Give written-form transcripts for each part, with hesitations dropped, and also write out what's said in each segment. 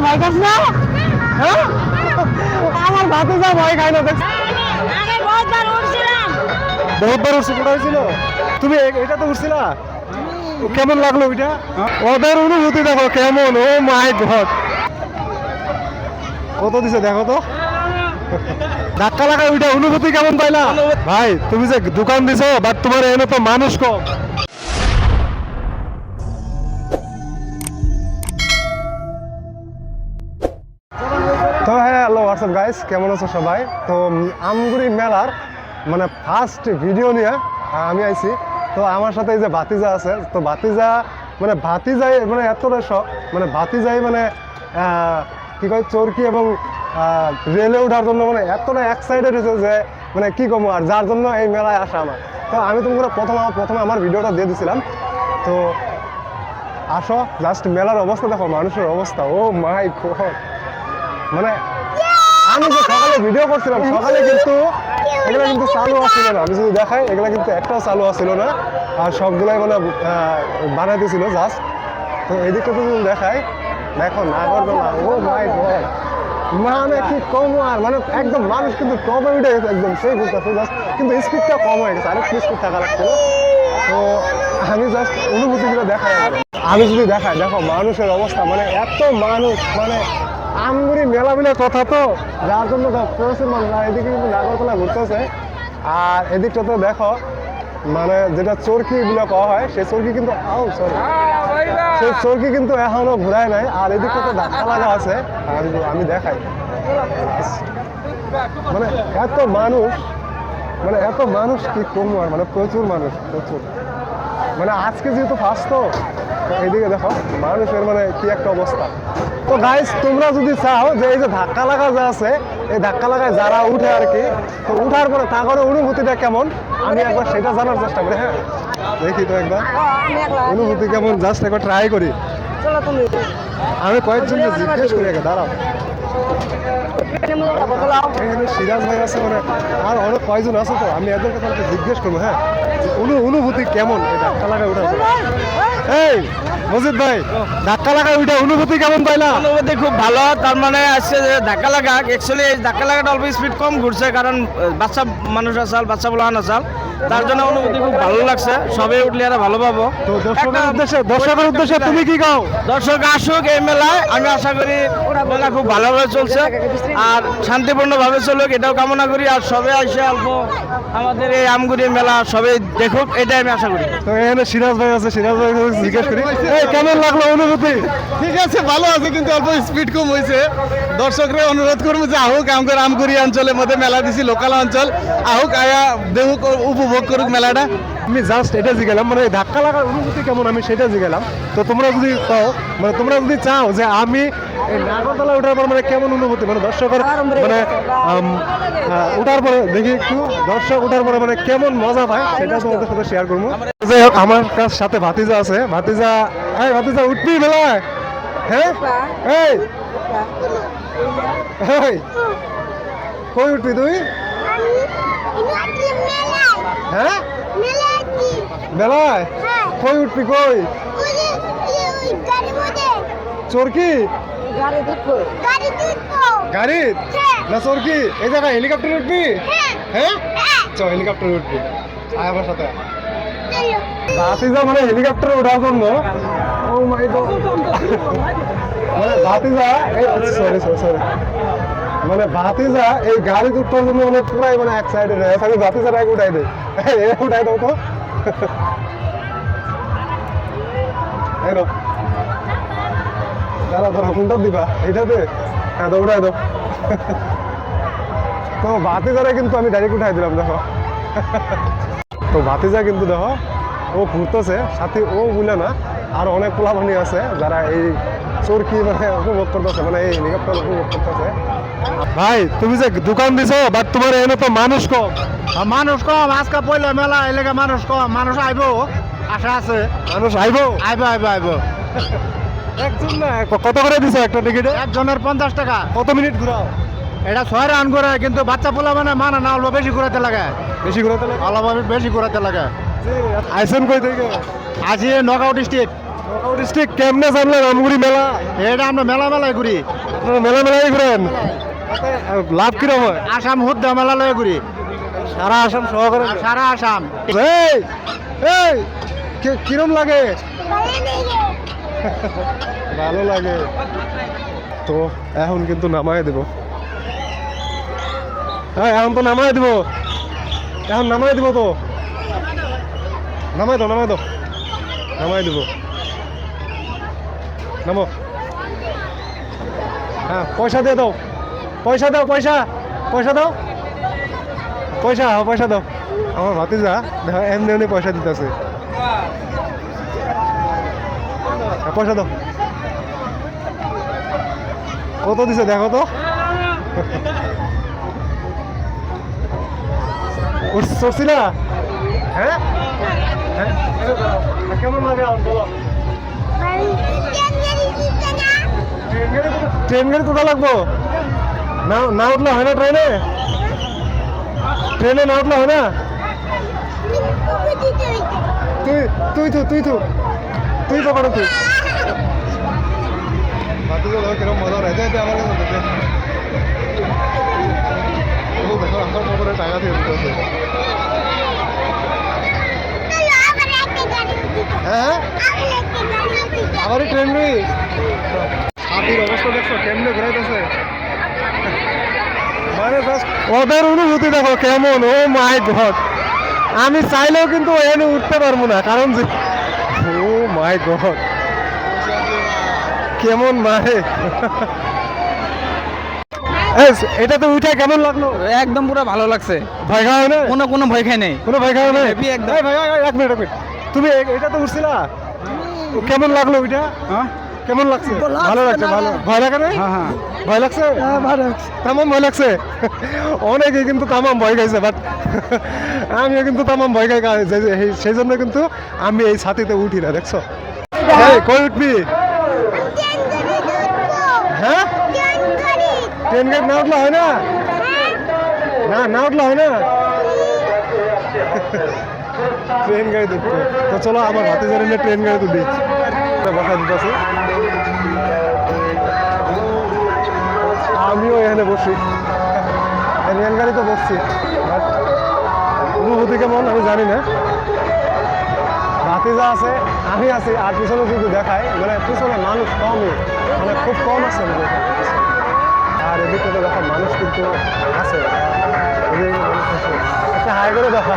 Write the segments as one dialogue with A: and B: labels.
A: ভয় খাস না? হ্যাঁ আমার ভাতিজা ভয় খায় না দেখ। বহুতবার উঠছে, কোথায় ছিল তুমি? এটা তো উঠছিলা, কেমন লাগলো ওইটা? ওদের অনুভূতি দেখো কেমন, ও মাই গড। কত দিছে দেখো তো, ধাক্কা লাগা ওইটা অনুভূতি কেমন পাইলা? ভাই তুমি যে দোকান দিছো বাট তোমার এনে তো মানুষ কম। তো হ্যাঁ, হ্যালো হোয়াটসঅ্যাপ গাইস, কেমন আছো সবাই? তো আমগুড়ি মেলার মানে ফার্স্ট ভিডিও নিয়ে আমি আইছি। তো আমার সাথে এই যে ভাতিজা আছে, তো ভাতিজা মানে ভাতিজাই মানে এতটা শখ, মানে ভাতিজাই মানে কি কয় চরকি এবং রেলে ওঠার জন্য মানে এতটা এক্সাইটেড হয়েছে যে মানে কি কমো, আর যার জন্য এই মেলায় আসা আমার। তো আমি তোমাকে প্রথমে আমার ভিডিওটা দিয়ে দিছিলাম। তো আসো, জাস্ট মেলার অবস্থা দেখো, মানুষের অবস্থা, ও মাই গড। মানে আমি যে সকালে ভিডিও করছিলাম, সকালে কিন্তু এগুলা কিন্তু চালু আসছিল না। আমি যদি দেখাই, এগুলা কিন্তু একটাও চালু আসছিল না, আর সবগুলাই মানে বানাইতেছিল জাস্ট। তো এদিকটা তো যদি দেখাই, দেখো নাগরদোলা, ও মাই গড, মানে কি কম, আর মানে একদম মানুষ কিন্তু টপে উঠে গেছে একদম, সেই বুঝতেছে জাস্ট, কিন্তু স্পিডটা কম হয়ে গেছে, আরেকটু স্পিড থাকা লাগছিল। তো আমি জাস্ট অনুভূতিগুলো দেখাই, আমি যদি দেখাই, দেখো মানুষের অবস্থা, মানে এত মানুষ, মানে আমগুড়ি মেলা মিলে কথা তো, যার জন্য প্রচুর মানুষ। আর এদিকে কিন্তু নাগরতলা ঘুরতেছে, আর এদিকটা তো দেখো মানে যেটা চরকি গুলো কওয়া হয়, সেই চরকি কিন্তু সেই চরকি কিন্তু এখনো ঘুরায় নাই। আর এদিকটা তো ধাক্কা লাগা আছে, আমি দেখাই, মানে এত মানুষ, মানে এত মানুষ কি কম, আর মানে প্রচুর মানুষ, প্রচুর। মানে আজকে যেহেতু ফার্স্ট, তো এইদিকে দেখো মানুষের মানে কি একটা অবস্থা। তো গাইস, তোমরা যদি চাও যে এই যে ধাক্কা লাগা যা আছে, এই ধাক্কা লাগায় যারা উঠে আর কি, তো উঠার পরে তাদের অনুভূতিটা কেমন আমি একবার সেটা জানার চেষ্টা করি। হ্যাঁ দেখি তো একবার অনুভূতি কেমন, জাস্ট একবার ট্রাই করি। আমি কয়েকজন জিজ্ঞেস করি, আগে দাঁড়াও। এখানে সিরাজ ভাই আছে, মানে আর অনেক কয়েকজন আছে, তো আমি এদের কথা জিজ্ঞেস করবো। হ্যাঁ অনুভূতি কেমন এই ধাক্কা লাগায় উঠার পরে? এই মজিদ ভাই, ধাক্কা লাগায় ওইটা অনুভূতি কেমন পাইলা?
B: অনুভূতি খুব ভালো। তার মানে আসছে যে ধাক্কা লাগা, অ্যাকচুয়ালি এই ধাক্কা লাগাটা অল্প স্পিড কম ঘুরছে, কারণ বাচ্চা মানুষ আসাল, বাচ্চা বলা আসাল, তার জন্য অনুভূতি খুব ভালো লাগছে। সবাই উঠলে এরা ভালো পাবো।
A: তো দর্শকের উদ্দেশ্যে তুমি কি কও?
B: দর্শক আসুক এই মেলায়, আমি আশা করি মেলা খুব ভালোভাবে চলছে আর শান্তিপূর্ণভাবে চলুক, এটাও কামনা করি। আর সবাই আসে অল্প আমাদের এই আমগুড়ি মেলা সবাই দেখুক, এটাই আমি আশা করি।
A: তো এখানে সিরাজ ভাই আছে, সিরাজ ভাই জিজ্ঞেস করি, কেমন লাগলো অনুভূতি?
C: ঠিক আছে, ভালো আছে, কিন্তু অল্প স্পিড কম হয়েছে। দর্শকরা অনুরোধ করবো যে আহুক, আমাদের আমগুড়ি অঞ্চলের মধ্যে মেলা দিছি, লোকাল অঞ্চল, আহুক আয়া দেখুক, উপভোগ করুক মেলাটা।
A: আমি জাস্ট এটা জিজ্ঞালাম, মানে ধাক্কা লাগার অনুভূতি কেমন আমি সেটা জিজ্ঞালাম। তো তোমরা যদি কও, মানে তোমরা যদি চাও যে আমি এই নাগরতলা ওঠার পর মানে কেমন অনুভূতি, মানে দর্শকের মানে ওঠার পরে দেখি একটু দর্শক ওঠার পরে মানে কেমন মজা পায়, সেটা তোমাদের সাথে শেয়ার করবো। যাই হোক, আমার সাথে ভাতিজা আছে। ভাতিজা, এই ভাতিজা উঠবি মেলায়? হ্যাঁ এই কই উঠবি তুই? হ্যাঁ মেলায় কই উঠবি? কই চরকি গাড়ি না চরকি? এই জায়গায় হেলিকপ্টার উঠবি? হ্যাঁ চল হেলিকপ্টার উঠবি, আয় আমার সাথে। ভাতিজা মানে হেলিকপ্টারে ওঠার জন্য, ও মাই গড, মানে ভাতিজা সরি মানে ভাতিজা এই গাড়ি উঠার জন্য মানে পুরাই মানে এক্সাইটেড হয়ে আছে। আমি ভাতিজার আগে উঠাই দেয়, উঠাই দাও তো। দাঁড়া ধরো, কোনটা দিবা? এইটাতে? হ্যাঁ তো উঠাই দাও। তো ভাতিজারে কিন্তু আমি ডাইরেক্ট উঠাই দিলাম, দেখো। তো ভাতিজা কিন্তু দেখো ও ঘুরতেছে, সাথে ও বুঝলে না, আর অনেক পোলাপানি আছে যারা এই চরকি মানে উপভোগ করতেছে, মানে এই হেলিকপ্টার উপভোগ করতেছে। ভাই তুমি যে দোকান দিছো বাট তোমার এনে তো মানুষ কম।
C: মানুষ কম, আজকে পয়লা মেলা, এলাকা মানুষ কম, মানুষ আইবো, আশা আছে।
A: মানুষ আইবো
C: আইবো।
A: একজন না, কত করে দিছো একটা টিকিটে?
C: একজনের 50 টাকা।
A: কত মিনিট ঘুরাও?
C: এটা 6 রান করে, কিন্তু বাচ্চা পোলা মানে মানা না, অল্প বেশি ঘুরাতে লাগে,
A: বেশি ঘুরাতে লাগে,
C: অল্প বেশি ঘুরাতে লাগে।
A: আইসন কই থেকে?
C: আজি নগাঁও ডিস্ট্রিক্ট।
A: ডিস্ট্রিক্ট কেমনে জানলেন আমগুড়ি মেলা?
C: এটা আমরা মেলায় ঘুরি।
A: আপনারা মেলায় ঘুরেন? লাভ কিরকম হয়?
C: আসাম হুদ্দা মেলা লয়ে ঘুরি।
A: সারা আসাম সহকারে?
C: সারা আসাম।
A: এই এই কিরম লাগে? ভালো লাগে। তো এখন কিন্তু নামায় দেব। হ্যাঁ এখন তো নামায় দিব, এখন নামায় দিব তো। নামাই দাও নামাই দিব। নামো। হ্যাঁ পয়সা দিয়ে দাও, পয়সা দাও, পয়সা দাও, পয়সা দাও। আমার ভাতিজা দেখো এমনি পয়সা দিতেছে। পয়সা দাও। কত দিছে দেখো তো। উঠছি না? হ্যাঁ কেমন লাগে বলো? ট্রেন গাড়ি কোথায় লাগবো? না উঠলে হয় না ট্রেনে না উঠলে হয় না? তুই তো পারো তুই। কিরকম মজা রয়েছে আমার কাছে দেখো আমার খবরে টাকা দিয়ে দিতেছে। হ্যাঁ আবারই ট্রেন নেই। হাতির অবস্থা দেখছো কেমনে ঘুরাইতেছে, মানে ওদের অনুভূতি দেখো কেমন। ও মাই গড, আমি চাইলেও কিন্তু এনে উঠতে পারবো না, কারণ যে ও মাই গড কেমন মারে। এটা তো উঠে কেমন লাগলো?
B: একদম পুরো ভালো লাগছে।
A: ভয় খাওয়া হয় না?
B: কোনো ভয় খাই নেই।
A: কোনো ভয় খাওয়া নেই?
B: Happy একদম।
A: এই ভাই এক মিনিট তুমি এটা তো উঠছিলা, কেমন লাগলো ওইটা? কেমন লাগছে? ভালো লাগছে। ভালো ভয় লাগে না?
B: হ্যাঁ
A: ভয় লাগছে? তামাম ভয় লাগছে। অনেকে কিন্তু তামাম ভয় খাইছে, বাট আমিও কিন্তু তামাম ভয় খাই, সেই জন্য কিন্তু আমি এই ছাতিতে উঠি না। দেখছো কই উঠবি? হ্যাঁ ট্রেন গেট না উঠলে হয় না? না উঠলে হয় না? ট্রেন গাড়ি দেখতে তো চলো আমার হাতে জানি না ট্রেন গাড়ি তুলি বসা দিতেছে। আমিও এখানে বসি, রেল গাড়িতে বসছি, বাট অনুভূতি কেমন আমি জানি না। ভাতিজা আছে, আমি আছি, আর পিছনে যদি দেখায় মানে পিছনে মানুষ কমই, মানে খুব কম আছে। আর এদিকে তো দেখো মানুষ কিন্তু আছে, একটা হাই করে দেখা।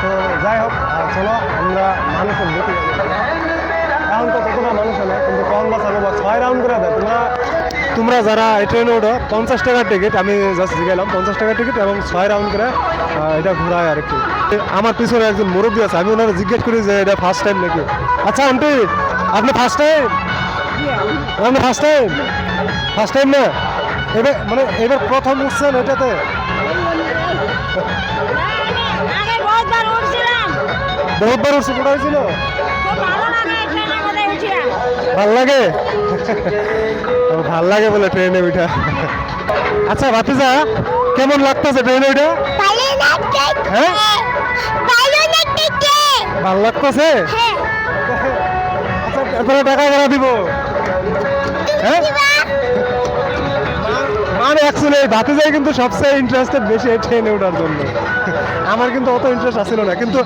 A: তো যাই হোক চলো আমরা মানুষের দেখি। এখন তো কতটা মানুষ হলে কিন্তু কম বাস আলো 6 রাউন্ড করে দেয়। তোমরা যারা এই ট্রেনে ওঠো 50 টাকার টিকিট, আমি জাস্ট জিজ্ঞালাম 50 টাকার টিকিট এবং 6 রাউন্ড করে এটা ঘোরায় আর কি। আমার পিছনে একজন মুরব্বী আছে, আমি ওনারা জিজ্ঞেস করি যে এটা ফার্স্ট টাইম নাকি। আচ্ছা আন্টি আপনি ফার্স্ট টাইম? আপনি ফার্স্ট টাইম না? এবার প্রথম উঠছেন এটাতে? বহুতবার উঠছে, কোথায় হয়েছিল? ভাল লাগে বলে ট্রেনে উঠা। আচ্ছা ভাতিজা কেমন লাগতেছে ট্রেনে উঠা? হ্যাঁ ভাল লাগতেছে। আচ্ছা এরপরে টাকা ভাড়া দিব? হ্যাঁ মানে অ্যাকচুয়ালি ভাতিজাই কিন্তু সবচেয়ে ইন্টারেস্টেড বেশি এই ট্রেনে ওঠার জন্য। আমার কিন্তু অত ইন্টারেস্ট আসছিল না, কিন্তু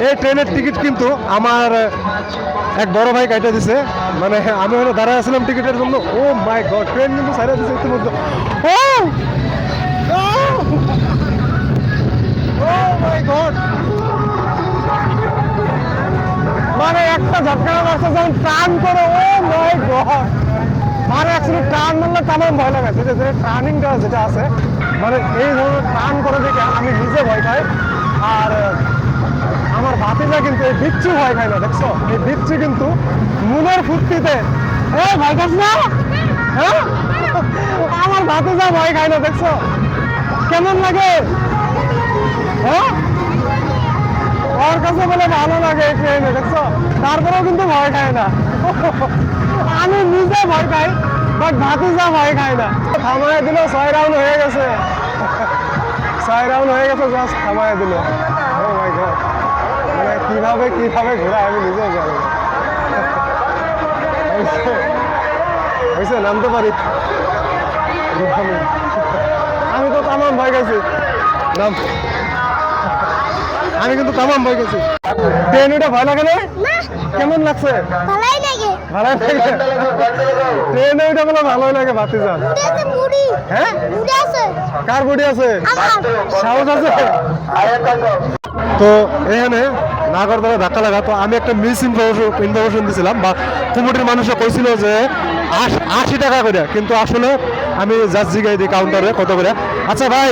A: এই ট্রেনের টিকিট কিন্তু আমার এক বড় ভাই কাইটা দিছে। মানে আমি ওখানে দাঁড়ায় আসছিলাম টিকিটের জন্য। ও মাই গড ট্রেন কিন্তু ছাড়া দিছে ইতিমধ্যে। মানে একটা ঝটকা মারছে যখন টান করে, ও মাই গড। মানে অ্যাকচুয়ালি টান মারলে তেমন ভয় লাগে, যে টার্নিংটা যেটা আছে মানে এই ধরনের টান করে দেখে আমি নিজে ভয় পাই। আর আমার ভাতিজা কিন্তু এই বিচ্ছু ভয় খায় না। দেখছো এই বিচ্ছু কিন্তু মনের ফুর্তিতে ভয় খাস না। হ্যাঁ আমার ভাতিজা ভয় খায় না। দেখছো কেমন লাগে? হ্যাঁ ওর কাছে বলে ভালো লাগে এই ট্রেনে। দেখছো তারপরেও কিন্তু ভয় খায় না। আমি নিজে ভয় খাই, বাট ভাতিজা ভয় খায় না। থামায় দিল, 6 রাউন্ড হয়ে গেছে। 6 রাউন্ড হয়ে গেছে, জাস্ট থামায় দিল। ও মাই গড, মানে কিভাবে ঘোরায় আমি নিজেও জানি না। হয়েছে নামতে পারি। আমি তো তামাম ভয় গেছি নাম, আমি কিন্তু তামাম ভয় গেছি। ট্রেন ওটা ভয় লাগে না? কেমন লাগছে?
D: ভালোই লাগে।
A: ভালোই লাগে। ট্রেনে ওইটা বলে ভালোই লাগে ভাতিজা।
D: বুড়ি আছে বুড়ি।
A: হ্যাঁ?
D: বুড়ি আছে।
A: কার বডি আছে?
D: আমার।
A: সাহস আছে? তো এখানে নাগরদোলা ধাক্কা লাগা, তো আমি একটা মিস ইনফরমেশন দিছিলাম বা কমিটির মানুষে কইছিল যে 80 টাকা করে, কিন্তু আসলে আমি জাস্ট জিগাই দিই কাউন্টারে কত করে। আচ্ছা ভাই,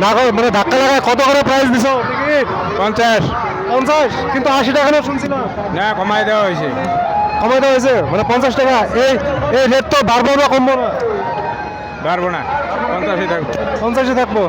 A: নাগর মানে ধাক্কা লাগায় কত করে প্রাইস দিছো টিকিট?
C: 50
A: 50, কিন্তু 80 টাকা না শুনছিলাম।
C: না কমাই দেওয়া হয়েছে।
A: কমাই দেওয়া হয়েছে মানে 50 টাকা। এই রেট তো বাড়বো না কমবো না?
C: পারবো না 50 থাকবো।
A: 50-এ থাকবো।